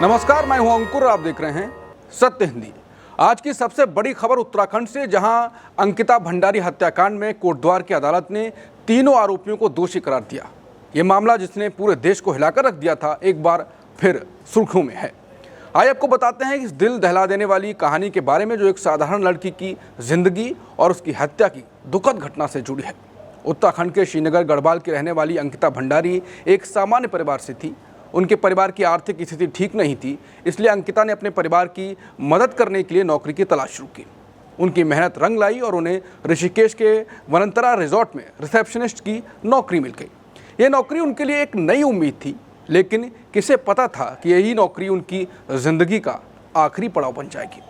नमस्कार, मैं हूं अंकुर। आप देख रहे हैं सत्य हिंदी। आज की सबसे बड़ी खबर उत्तराखंड से, जहां अंकिता भंडारी हत्याकांड में कोटद्वार की अदालत ने तीनों आरोपियों को दोषी करार दिया। ये मामला जिसने पूरे देश को हिलाकर रख दिया था, एक बार फिर सुर्खियों में है। आइए आपको बताते हैं इस दिल दहला देने वाली कहानी के बारे में, जो एक साधारण लड़की की जिंदगी और उसकी हत्या की दुखद घटना से जुड़ी है। उत्तराखंड के श्रीनगर गढ़वाल की रहने वाली अंकिता भंडारी एक सामान्य परिवार से थी। उनके परिवार की आर्थिक स्थिति ठीक नहीं थी, इसलिए अंकिता ने अपने परिवार की मदद करने के लिए नौकरी की तलाश शुरू की। उनकी मेहनत रंग लाई और उन्हें ऋषिकेश के वनंतरा रिजॉर्ट में रिसेप्शनिस्ट की नौकरी मिल गई। ये नौकरी उनके लिए एक नई उम्मीद थी, लेकिन किसे पता था कि यही नौकरी उनकी ज़िंदगी का आखिरी पड़ाव बन जाएगी।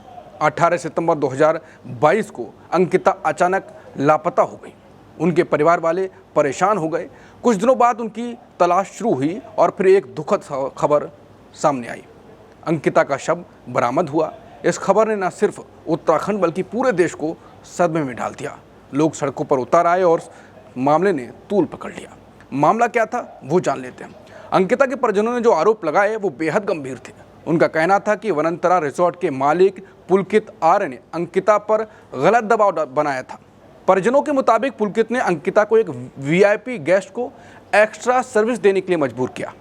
18 सितंबर 2022 को अंकिता अचानक लापता हो गई। उनके परिवार वाले परेशान हो गए। कुछ दिनों बाद उनकी तलाश शुरू हुई और फिर एक दुखद खबर सामने आई। अंकिता का शव बरामद हुआ। इस खबर ने न सिर्फ उत्तराखंड बल्कि पूरे देश को सदमे में डाल दिया। लोग सड़कों पर उतर आए और मामले ने तूल पकड़ लिया। मामला क्या था वो जान लेते हैं। अंकिता के परिजनों ने जो आरोप लगाए वो बेहद गंभीर थे। उनका कहना था कि वनंतरा रिजॉर्ट के मालिक पुलकित आर्य ने अंकिता पर गलत दबाव बनाया था। परिजनों के मुताबिक पुलकित ने अंकिता को एक वीआईपी गेस्ट को एक्स्ट्रा सर्विस देने के लिए मजबूर किया।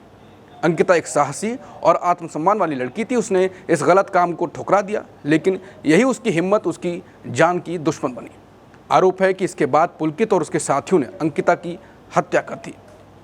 अंकिता एक साहसी और आत्मसम्मान वाली लड़की थी। उसने इस गलत काम को ठुकरा दिया, लेकिन यही उसकी हिम्मत उसकी जान की दुश्मन बनी। आरोप है कि इसके बाद पुलकित और उसके साथियों ने अंकिता की हत्या कर दी।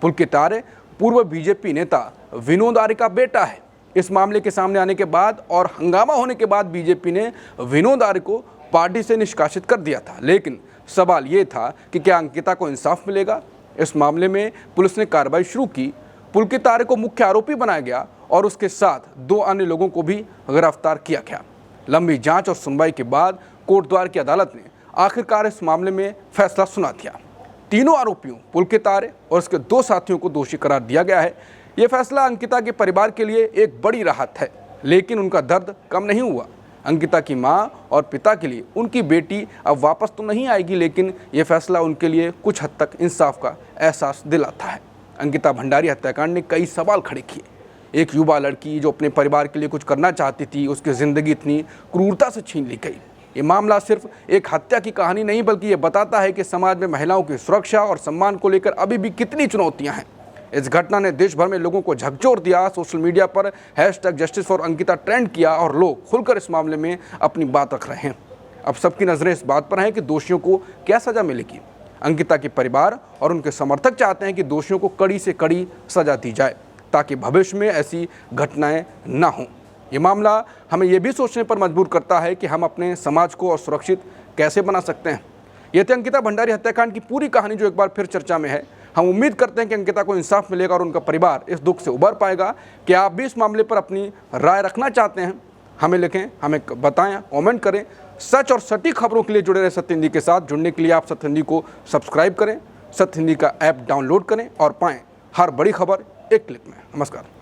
पुलकित आर्य पूर्व बीजेपी नेता विनोद आर्य का बेटा है। इस मामले के सामने आने के बाद और हंगामा होने के बाद बीजेपी ने विनोद आर्य को पार्टी से निष्कासित कर दिया था, लेकिन सवाल ये था कि क्या अंकिता को इंसाफ मिलेगा। इस मामले में पुलिस ने कार्रवाई शुरू की। पुलकित आर्य को मुख्य आरोपी बनाया गया और उसके साथ 2 अन्य लोगों को भी गिरफ्तार किया गया। लंबी जांच और सुनवाई के बाद कोटद्वार की अदालत ने आखिरकार इस मामले में फैसला सुना दिया। तीनों आरोपियों पुलकित आर्य और उसके 2 साथियों को दोषी करार दिया गया है। यह फैसला अंकिता के परिवार के लिए एक बड़ी राहत है, लेकिन उनका दर्द कम नहीं हुआ। अंकिता की मां और पिता के लिए उनकी बेटी अब वापस तो नहीं आएगी, लेकिन यह फैसला उनके लिए कुछ हद तक इंसाफ का एहसास दिलाता है। अंकिता भंडारी हत्याकांड ने कई सवाल खड़े किए। एक युवा लड़की जो अपने परिवार के लिए कुछ करना चाहती थी, उसकी ज़िंदगी इतनी क्रूरता से छीन ली गई। ये मामला सिर्फ एक हत्या की कहानी नहीं, बल्कि ये बताता है कि समाज में महिलाओं की सुरक्षा और सम्मान को लेकर अभी भी कितनी चुनौतियाँ हैं। इस घटना ने देश भर में लोगों को झकझोर दिया। सोशल मीडिया पर #जस्टिस फॉर अंकिता ट्रेंड किया और लोग खुलकर इस मामले में अपनी बात रख रहे हैं। अब सबकी नज़रें इस बात पर हैं कि दोषियों को क्या सज़ा मिलेगी। अंकिता के परिवार और उनके समर्थक चाहते हैं कि दोषियों को कड़ी से कड़ी सज़ा दी जाए, ताकि भविष्य में ऐसी घटनाएं ना हों। ये मामला हमें ये भी सोचने पर मजबूर करता है कि हम अपने समाज को और सुरक्षित कैसे बना सकते हैं। ये थी अंकिता भंडारी हत्याकांड की पूरी कहानी, जो एक बार फिर चर्चा में है। हम उम्मीद करते हैं कि अंकिता को इंसाफ मिलेगा और उनका परिवार इस दुख से उबर पाएगा। क्या आप भी इस मामले पर अपनी राय रखना चाहते हैं? हमें लिखें, हमें बताएं, कमेंट करें। सच और सटीक खबरों के लिए जुड़े रहे सत्य हिंदी के साथ। जुड़ने के लिए आप सत्य हिंदी को सब्सक्राइब करें, सत्य हिंदी का ऐप डाउनलोड करें और पाएं हर बड़ी खबर एक क्लिक में। नमस्कार।